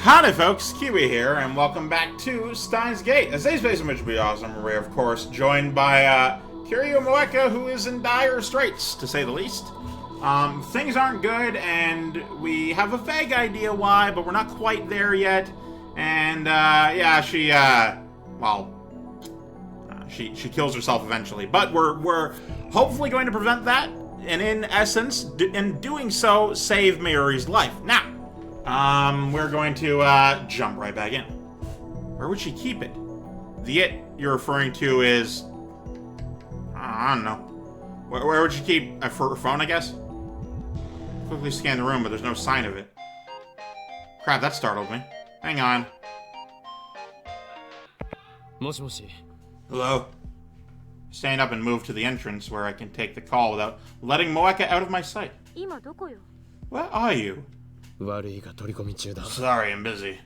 Howdy folks, Keywii here, and welcome back to Steins Gate. A safe space in which we awesome. We're of course joined by Kiryu Moeka, who is in dire straits, to say the least. Things aren't good, and we have a vague idea why, but we're not quite there yet. And yeah, she kills herself eventually. But we're hopefully going to prevent that, and in essence, in doing so, save Mayuri's life. Now, we're going to jump right back in. Where would she keep it? The it you're referring to is, I don't know. Where would she keep her phone, I guess? Quickly scan the room, but there's no sign of it. Crap, that startled me. Hang on. Hello? Stand up and move to the entrance where I can take the call without letting Moeka out of my sight. Where are you? Sorry, I'm busy.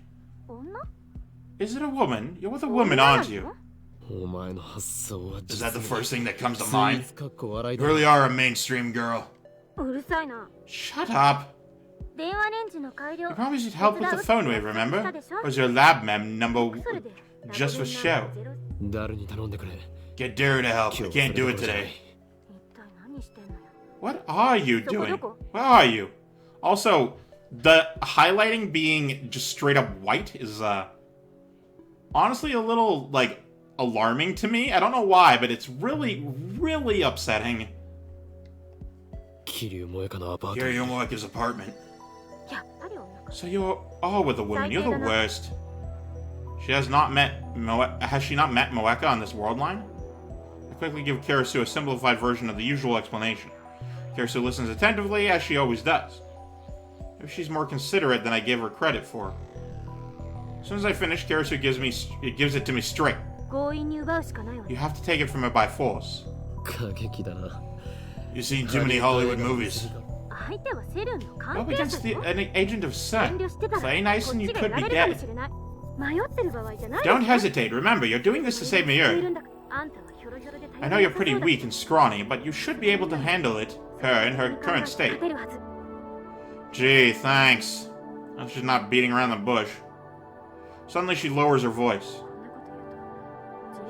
Is it a woman? You're with a woman, aren't you? Is that the first thing that comes to mind? You really are a mainstream girl. Shut up. You promised you'd help with the phone wave, remember? Was your lab mem number just for show? Get Dara to help. I can't do it today. What are you doing? Where are you? Also, the highlighting being just straight up white is honestly a little, like, alarming to me. I don't know why, but it's really, really upsetting. Kiryu Moeka's apartment. So you're all with a woman. You're the worst. Has she not met Moeka on this world line? I quickly give Karasu a simplified version of the usual explanation. Karasu listens attentively, as she always does. Maybe she's more considerate than I give her credit for. As soon as I finish, Karasu gives it to me straight. You have to take it from her by force. You've seen too many Hollywood movies. Up against an agent of Sun. Play nice and you could be dead. Don't hesitate. Remember, you're doing this to save Mayuri. I know you're pretty weak and scrawny, but you should be able to handle her in her current state. Gee, thanks. She's not beating around the bush. Suddenly she lowers her voice.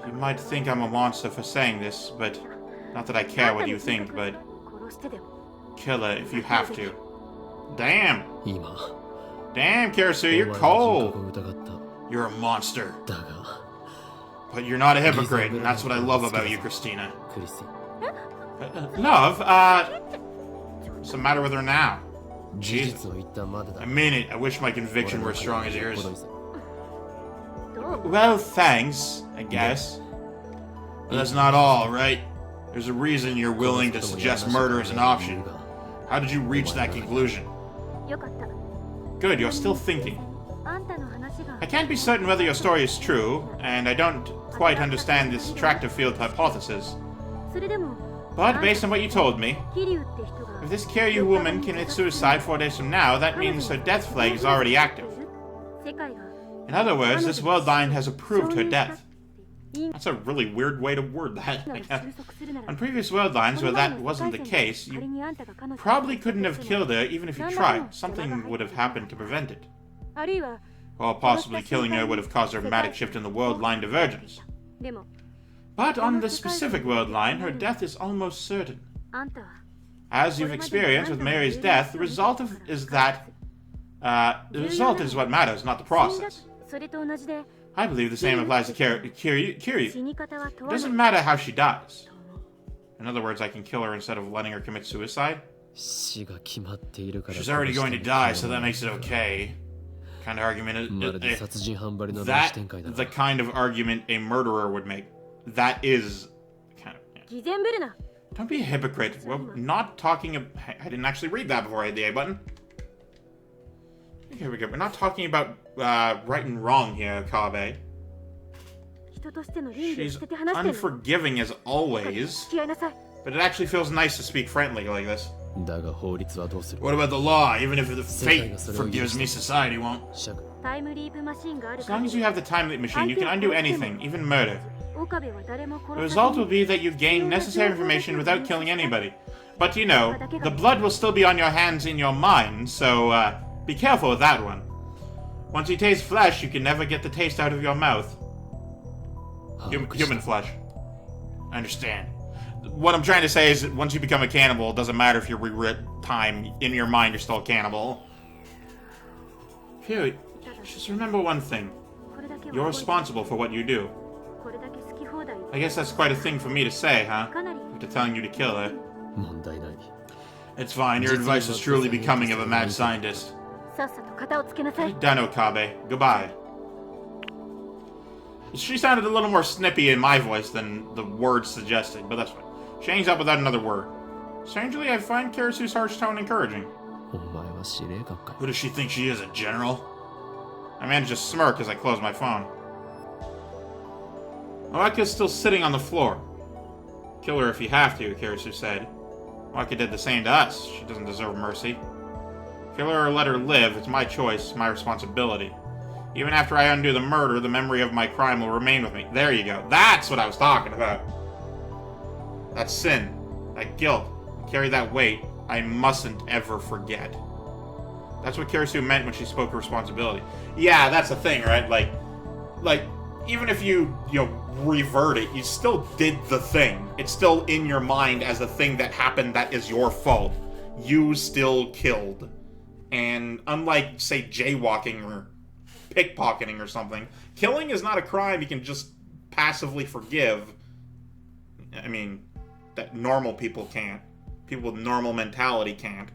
You might think I'm a monster for saying this, but not that I care what you think, but kill her if you have to. Damn! Damn, Karasu, you're cold! You're a monster. But you're not a hypocrite, and that's what I love about you, Christina. Love? What's the matter with her now? Jesus. I mean it. I wish my conviction were as strong as yours. Well, thanks, I guess. But that's not all, right? There's a reason you're willing to suggest murder as an option. How did you reach that conclusion? Good, you're still thinking. I can't be certain whether your story is true, and I don't quite understand this attractive field hypothesis. But based on what you told me, if this Kiryu woman commits suicide 4 days from now, that means her death flag is already active. In other words, this world line has approved her death. That's a really weird way to word that, I guess. On previous world lines where that wasn't the case, you probably couldn't have killed her even if you tried. Something would have happened to prevent it. Or possibly killing her would have caused a dramatic shift in the world line divergence. But on this specific world line, her death is almost certain. As you've experienced with Mary's death, the result is what matters, not the process. I believe the same applies to Kiryu. It doesn't matter how she dies. In other words, I can kill her instead of letting her commit suicide. She's already going to die, so that makes it okay. Kind of argument the kind of argument a murderer would make. That is kind of. Yeah. Don't be a hypocrite. We're not talking. I didn't actually read that before I hit the A button. Here we go. We're not talking about right and wrong here, Okabe. She's unforgiving as always, but it actually feels nice to speak friendly like this. What about the law? Even if the fate forgives me, society won't. As long as you have the time leap machine, you can undo anything, even murder. The result will be that you've gained necessary information without killing anybody. But you know, the blood will still be on your hands in your mind, so be careful with that one. Once you taste flesh, you can never get the taste out of your mouth. Human flesh. I understand. What I'm trying to say is that once you become a cannibal, it doesn't matter if you rewrit time. In your mind, you're still a cannibal. Phew, just remember one thing. You're responsible for what you do. I guess that's quite a thing for me to say, huh? After telling you to kill her. It's fine, your advice is truly becoming of a mad scientist. Done, Okabe. Goodbye. She sounded a little more snippy in my voice than the words suggested, but that's fine. She hangs up without another word. Strangely, I find Kirisu's harsh tone encouraging. Who does she think she is, a general? I managed to smirk as I closed my phone. Moeka's still sitting on the floor. Kill her if you have to, Kirisu said. Moeka did the same to us. She doesn't deserve mercy. Kill her or let her live. It's my choice, my responsibility. Even after I undo the murder, the memory of my crime will remain with me. There you go. That's what I was talking about. That sin. That guilt. Carry that weight. I mustn't ever forget. That's what Kirisu meant when she spoke of responsibility. Yeah, that's the thing, right? Like, even if you revert it, you still did the thing. It's still in your mind as a thing that happened that is your fault. You still killed. And unlike, say, jaywalking or pickpocketing or something, killing is not a crime you can just passively forgive. I mean, that normal people can't. People with normal mentality can't.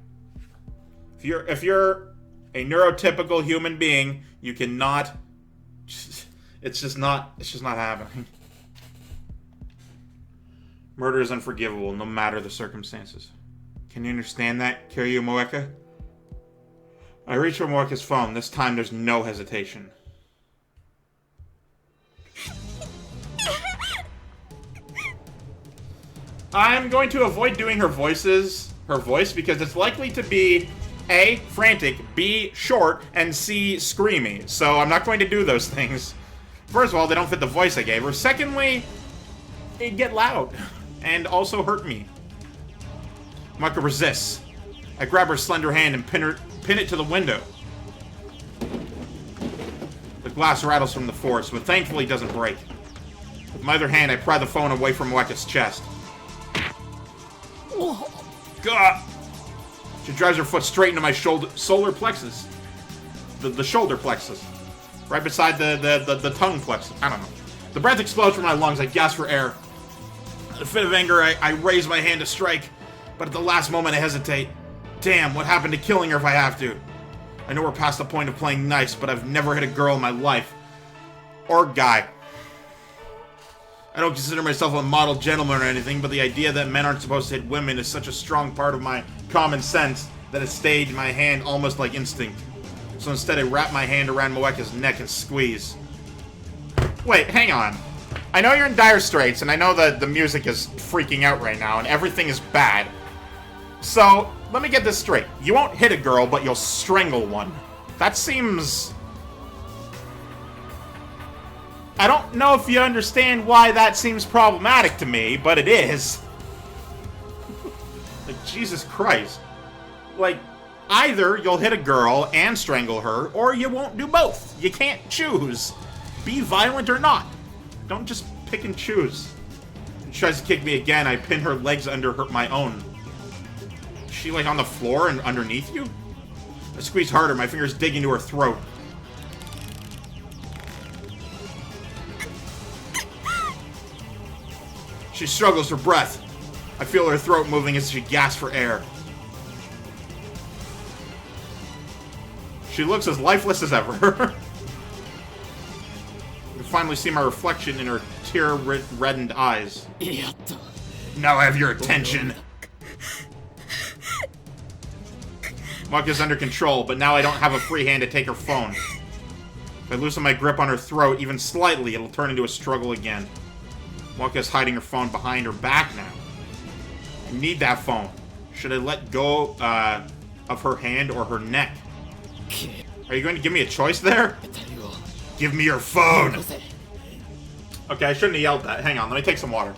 If you're a neurotypical human being, you cannot. It's just not happening. Murder is unforgivable, no matter the circumstances. Can you understand that, Kiryu Moeka? I reach for Moeka's phone. This time there's no hesitation. I'm going to avoid doing her voice, because it's likely to be A, frantic, B, short, and C, screamy. So I'm not going to do those things. First of all, they don't fit the voice I gave her. Secondly, they'd get loud and also hurt me. Moeka resists. I grab her slender hand and pin it to the window. The glass rattles from the force, but thankfully doesn't break. With my other hand, I pry the phone away from Moeka's chest. God! She drives her foot straight into my solar plexus. The shoulder plexus. Right beside the tongue plexus. I don't know. The breath explodes from my lungs. I gasp for air. In a fit of anger, I raise my hand to strike. But at the last moment, I hesitate. Damn, what happened to killing her if I have to? I know we're past the point of playing nice, but I've never hit a girl in my life. Or guy. I don't consider myself a model gentleman or anything, but the idea that men aren't supposed to hit women is such a strong part of my common sense that it stayed in my hand almost like instinct. So instead I wrap my hand around Moeka's neck and squeeze. Wait, hang on. I know you're in dire straits, and I know that the music is freaking out right now, and everything is bad. So, let me get this straight. You won't hit a girl, but you'll strangle one. That seems... I don't know if you understand why that seems problematic to me, but it is. Like, Jesus Christ. Like, either you'll hit a girl and strangle her, or you won't do both. You can't choose. Be violent or not. Don't just pick and choose. She tries to kick me again. I pin her legs under my own. Is she, like, on the floor and underneath you? I squeeze harder. My fingers dig into her throat. She struggles for breath. I feel her throat moving as she gasps for air. She looks as lifeless as ever. I finally see my reflection in her tear-reddened eyes. Now I have your attention. Moeka's under control, but now I don't have a free hand to take her phone. If I loosen my grip on her throat even slightly, it'll turn into a struggle again. Moeka's hiding her phone behind her back now. I need that phone. Should I let go of her hand or her neck? Are you going to give me a choice there? Give me your phone! Okay, I shouldn't have yelled that. Hang on, let me take some water.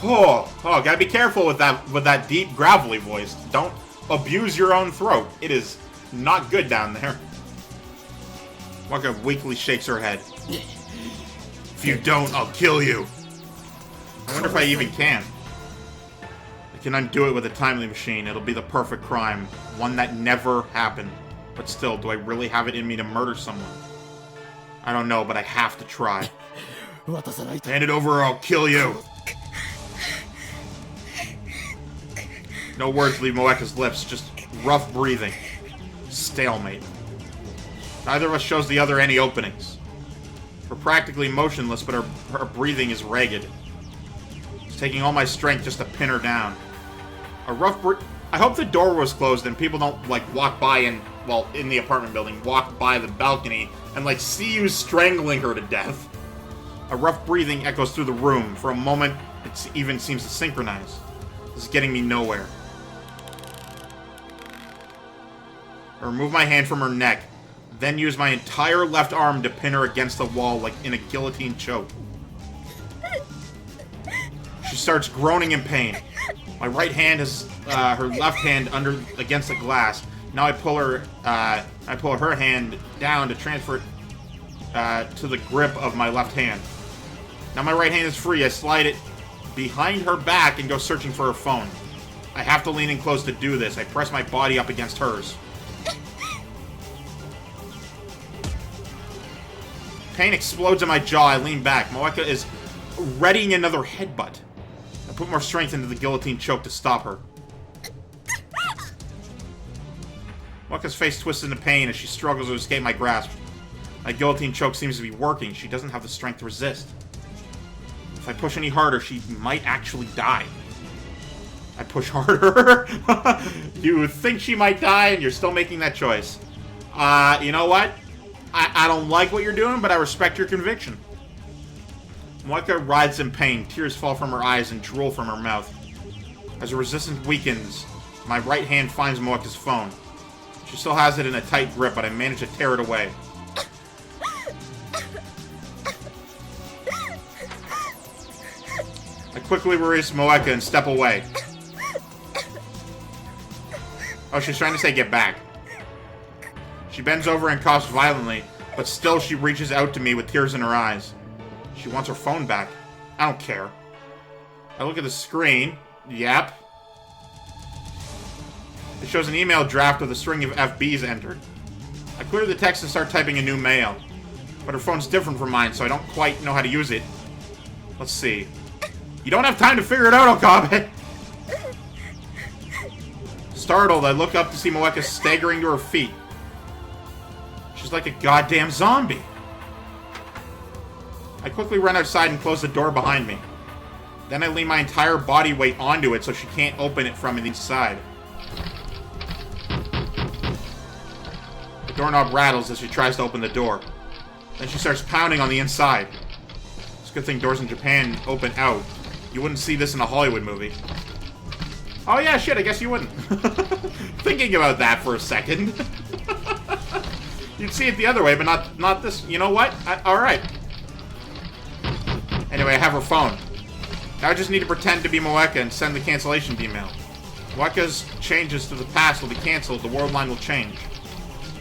Oh, gotta be careful with that deep, gravelly voice. Don't abuse your own throat. It is not good down there. Waka weakly shakes her head. If you don't, I'll kill you. I wonder if I even can. I can undo it with a timely machine. It'll be the perfect crime. One that never happened. But still, do I really have it in me to murder someone? I don't know, but I have to try. Hand it over or I'll kill you. No words leave Moeka's lips, just rough breathing. Stalemate. Neither of us shows the other any openings. We're practically motionless, but her breathing is ragged. It's taking all my strength just to pin her down. I hope the door was closed and people don't, like, walk by and, well, in the apartment building, walk by the balcony and, like, see you strangling her to death. A rough breathing echoes through the room. For a moment, it even seems to synchronize. This is getting me nowhere. I remove my hand from her neck, then use my entire left arm to pin her against the wall like in a guillotine choke. She starts groaning in pain. My right hand has her left hand against the glass. Now I pull her hand down to transfer it to the grip of my left hand. Now my right hand is free. I slide it behind her back and go searching for her phone. I have to lean in close to do this. I press my body up against hers. Pain explodes in my jaw. I lean back. Moeka is readying another headbutt. I put more strength into the guillotine choke to stop her. Moeka's face twists into pain as she struggles to escape my grasp. My guillotine choke seems to be working. She doesn't have the strength to resist. If I push any harder, she might actually die. I push harder. You think she might die, and you're still making that choice. You know what? I don't like what you're doing, but I respect your conviction. Moeka writhes in pain. Tears fall from her eyes and drool from her mouth. As her resistance weakens, my right hand finds Moeka's phone. She still has it in a tight grip, but I manage to tear it away. I quickly release Moeka and step away. Oh, she's trying to say get back. She bends over and coughs violently, but still she reaches out to me with tears in her eyes. She wants her phone back. I don't care. I look at the screen. Yep. It shows an email draft with a string of FBs entered. I clear the text and start typing a new mail. But her phone's different from mine, so I don't quite know how to use it. Let's see. You don't have time to figure it out, Okabe! Startled, I look up to see Moeka staggering to her feet. She's like a goddamn zombie. I quickly run outside and close the door behind me. Then I lean my entire body weight onto it so she can't open it from inside. The doorknob rattles as she tries to open the door. Then she starts pounding on the inside. It's a good thing doors in Japan open out. You wouldn't see this in a Hollywood movie. Oh yeah, shit, I guess you wouldn't. Thinking about that for a second. You'd see it the other way, but not this. You know what? Alright. Anyway, I have her phone. Now I just need to pretend to be Moeka and send the cancellation email. Moeka's changes to the past will be cancelled. The world line will change.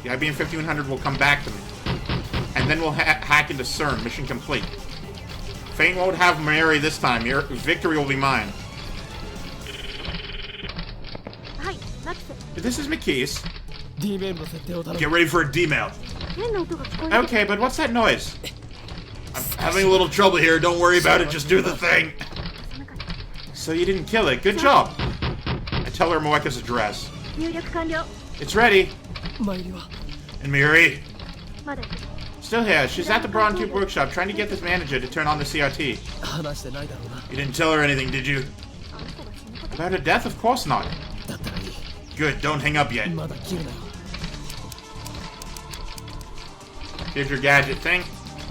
The IBM 5100 will come back to me. And then we'll hack into CERN. Mission complete. Fate won't have Mary this time. Your victory will be mine. This is McKee's. Get ready for a D-mail. Okay, but what's that noise? I'm having a little trouble here. Don't worry about it. Just do the thing. So you didn't kill it. Good job. I tell her Moeka's address. It's ready. And Miri? Still here. She's at the Braun Tube workshop trying to get this manager to turn on the CRT. You didn't tell her anything, did you? About her death? Of course not. Good, don't hang up yet. Here's your gadget thing.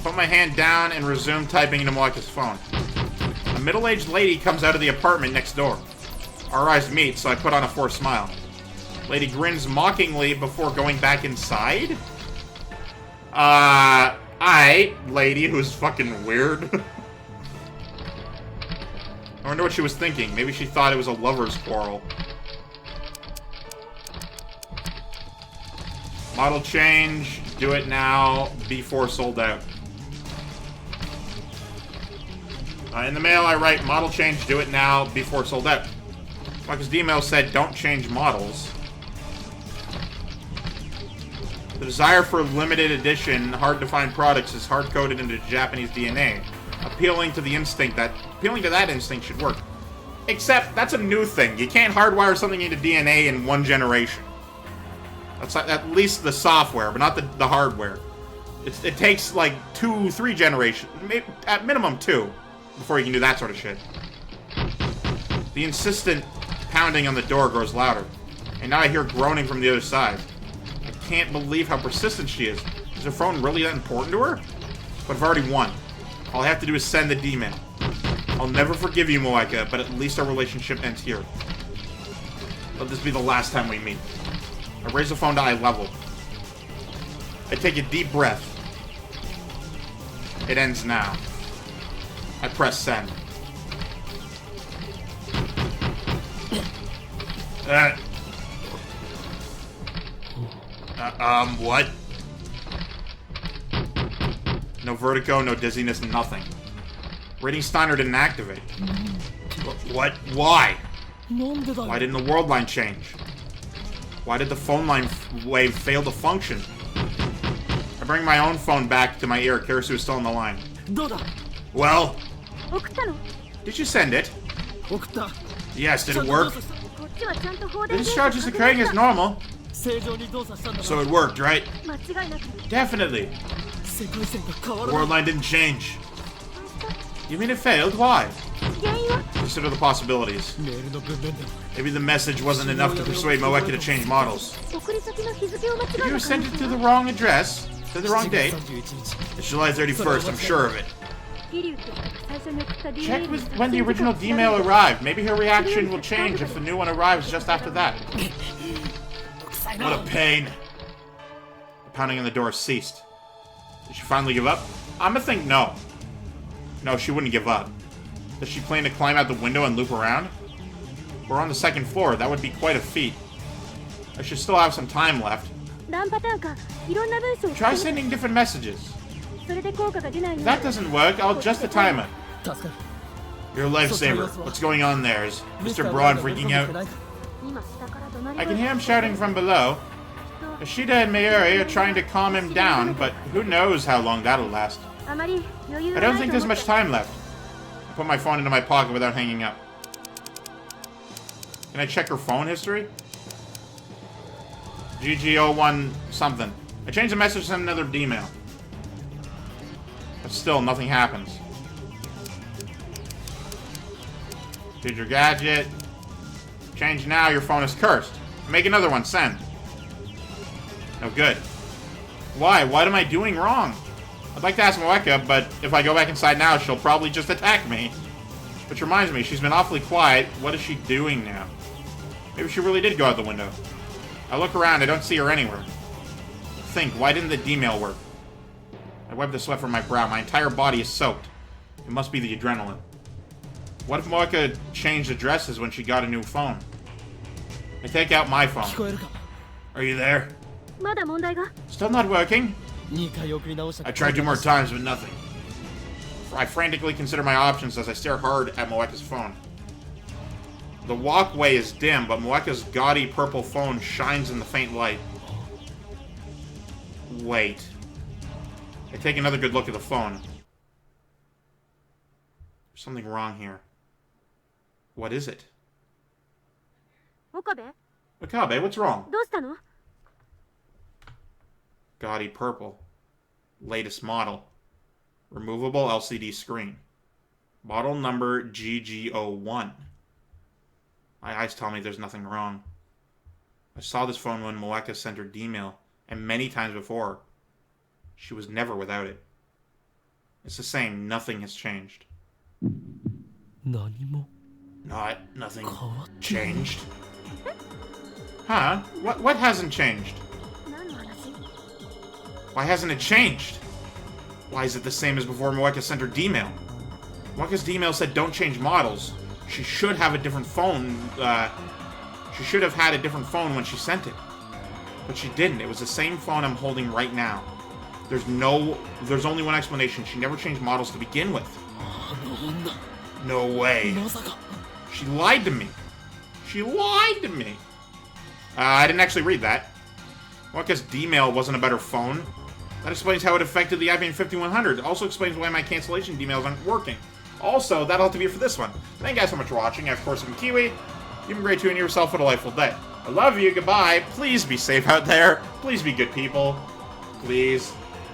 Put my hand down and resume typing into Moeka's phone. A middle-aged lady comes out of the apartment next door. Our eyes meet, so I put on a forced smile. Lady grins mockingly before going back inside? Alright, lady who's fucking weird. I wonder what she was thinking. Maybe she thought it was a lover's quarrel. Model change, do it now, before sold out. In the mail I write, model change, do it now, before sold out. Because the email said, don't change models. The desire for limited edition, hard-to-find products is hard-coded into Japanese DNA. Appealing to that instinct should work. Except, that's a new thing. You can't hardwire something into DNA in one generation. That's at least the software, but not the hardware. It takes like 2-3 generations, at minimum 2, before you can do that sort of shit. The insistent pounding on the door grows louder, and now I hear groaning from the other side. I can't believe how persistent she is. Is her phone really that important to her? But I've already won. All I have to do is send the D-mail. I'll never forgive you, Moeka, but at least our relationship ends here. Let this be the last time we meet. I raise the phone to eye level. I take a deep breath. It ends now. I press send. What? No vertigo, no dizziness, nothing. Rating Steiner didn't activate. What? Why? Why didn't the world line change? Why did the phone line wave fail to function? I bring my own phone back to my ear. Karasu is still on the line. Well? Did you send it? Yes, did it work? The discharge is occurring as normal. So it worked, right? Definitely. The world line didn't change. You mean it failed? Why? Consider the possibilities. Maybe the message wasn't enough to persuade Moeka to change models. If you sent it to the wrong address, to the wrong date, it's July 31st, I'm sure of it. Check with when the original D-mail arrived. Maybe her reaction will change if the new one arrives just after that. What a pain. The pounding on the door ceased. Did she finally give up? I'ma think no. No, she wouldn't give up. Does she plan to climb out the window and loop around? We're on the second floor. That would be quite a feat. I should still have some time left. Try sending different messages. If that doesn't work, I'll adjust the timer. You're a lifesaver. What's going on there? Is Mr. Braun freaking out? I can hear him shouting from below. Ashida and Mayuri are trying to calm him down, but who knows how long that'll last. I don't think there's much time left. I put my phone into my pocket without hanging up. Can I check her phone history? GG01 something. I changed the message to send another D-mail. But still, nothing happens. Did your gadget. Change now, your phone is cursed. Make another one, send. No good. Why? What am I doing wrong? I'd like to ask Moeka, but if I go back inside now, she'll probably just attack me. Which reminds me, she's been awfully quiet. What is she doing now? Maybe she really did go out the window. I look around, I don't see her anywhere. Think, why didn't the D-mail work? I wipe the sweat from my brow. My entire body is soaked. It must be the adrenaline. What if Moeka changed addresses when she got a new phone? I take out my phone. Are you there? Still not working? I tried 2 more times, but nothing. I frantically consider my options as I stare hard at Moeka's phone. The walkway is dim, but Moeka's gaudy purple phone shines in the faint light. Wait. I take another good look at the phone. There's something wrong here. What is it? Okabe, what's wrong? Gaudy purple. Latest model. Removable LCD screen. Model number GG01. My eyes tell me there's nothing wrong. I saw this phone when Moeka sent her D-mail, and many times before. She was never without it. It's the same. Nothing has changed. Nothing changed. Huh? What hasn't changed? Why hasn't it changed? Why is it the same as before Moeka sent her D-mail? Moeka's D-mail said don't change models. She should have a different phone. She should have had a different phone when she sent it. But she didn't. It was the same phone I'm holding right now. There's only one explanation. She never changed models to begin with. No way. She lied to me. She lied to me. I didn't actually read that. Well, because D-mail wasn't a better phone. That explains how it affected the IBM 5100. It also explains why my cancellation D-mails aren't working. Also, that'll have to be it for this one. Thank you guys so much for watching. I've, of course, been Keywii. You've been great too, and yourself a delightful day. I love you. Goodbye. Please be safe out there. Please be good people. Please.